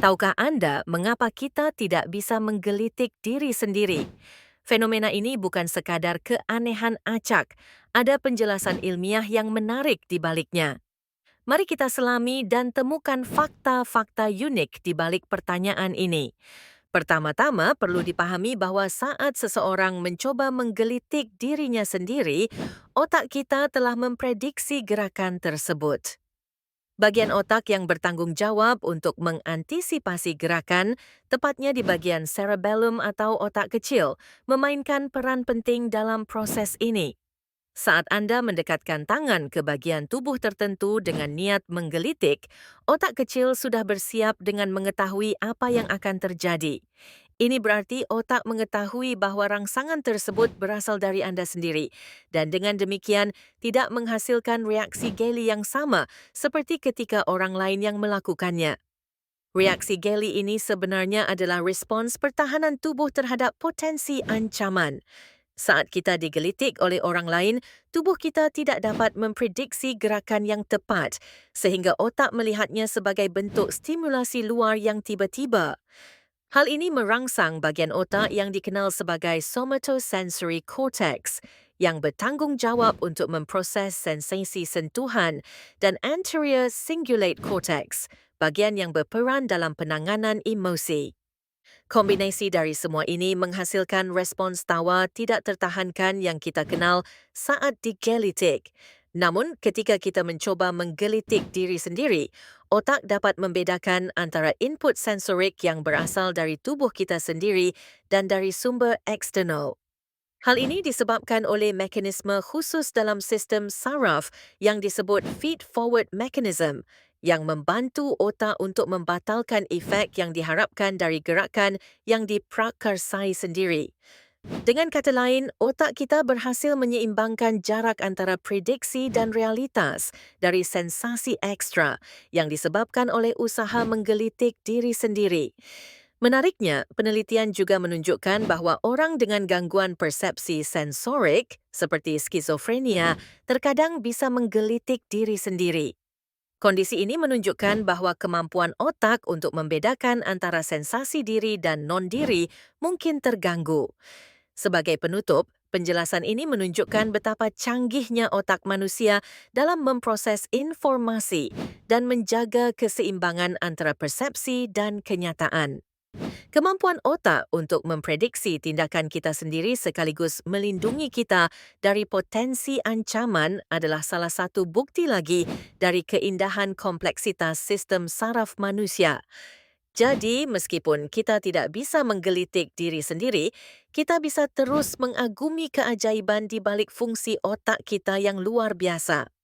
Tahukah Anda mengapa kita tidak bisa menggelitik diri sendiri? Fenomena ini bukan sekadar keanehan acak, ada penjelasan ilmiah yang menarik di baliknya. Mari kita selami dan temukan fakta-fakta unik di balik pertanyaan ini. Pertama-tama perlu dipahami bahwa saat seseorang mencoba menggelitik dirinya sendiri, otak kita telah memprediksi gerakan tersebut. Bagian otak yang bertanggung jawab untuk mengantisipasi gerakan, tepatnya di bagian cerebellum atau otak kecil, memainkan peran penting dalam proses ini. Saat Anda mendekatkan tangan ke bagian tubuh tertentu dengan niat menggelitik, otak kecil sudah bersiap dengan mengetahui apa yang akan terjadi. Ini berarti otak mengetahui bahwa rangsangan tersebut berasal dari Anda sendiri, dan dengan demikian tidak menghasilkan reaksi geli yang sama seperti ketika orang lain yang melakukannya. Reaksi geli ini sebenarnya adalah respons pertahanan tubuh terhadap potensi ancaman. Saat kita digelitik oleh orang lain, tubuh kita tidak dapat memprediksi gerakan yang tepat, sehingga otak melihatnya sebagai bentuk stimulasi luar yang tiba-tiba. Hal ini merangsang bagian otak yang dikenal sebagai somatosensory cortex, yang bertanggung jawab untuk memproses sensasi sentuhan, dan anterior cingulate cortex, bagian yang berperan dalam penanganan emosi. Kombinasi dari semua ini menghasilkan respons tawa tidak tertahankan yang kita kenal saat digelitik. Namun, ketika kita mencoba menggelitik diri sendiri, otak dapat membedakan antara input sensorik yang berasal dari tubuh kita sendiri dan dari sumber eksternal. Hal ini disebabkan oleh mekanisme khusus dalam sistem saraf yang disebut feed-forward mechanism yang membantu otak untuk membatalkan efek yang diharapkan dari gerakan yang diprakarsai sendiri. Dengan kata lain, otak kita berhasil menyeimbangkan jarak antara prediksi dan realitas dari sensasi ekstra yang disebabkan oleh usaha menggelitik diri sendiri. Menariknya, penelitian juga menunjukkan bahwa orang dengan gangguan persepsi sensorik, seperti skizofrenia, terkadang bisa menggelitik diri sendiri. Kondisi ini menunjukkan bahwa kemampuan otak untuk membedakan antara sensasi diri dan non-diri mungkin terganggu. Sebagai penutup, penjelasan ini menunjukkan betapa canggihnya otak manusia dalam memproses informasi dan menjaga keseimbangan antara persepsi dan kenyataan. Kemampuan otak untuk memprediksi tindakan kita sendiri sekaligus melindungi kita dari potensi ancaman adalah salah satu bukti lagi dari keindahan kompleksitas sistem saraf manusia. Jadi, meskipun kita tidak bisa menggelitik diri sendiri, kita bisa terus mengagumi keajaiban di balik fungsi otak kita yang luar biasa.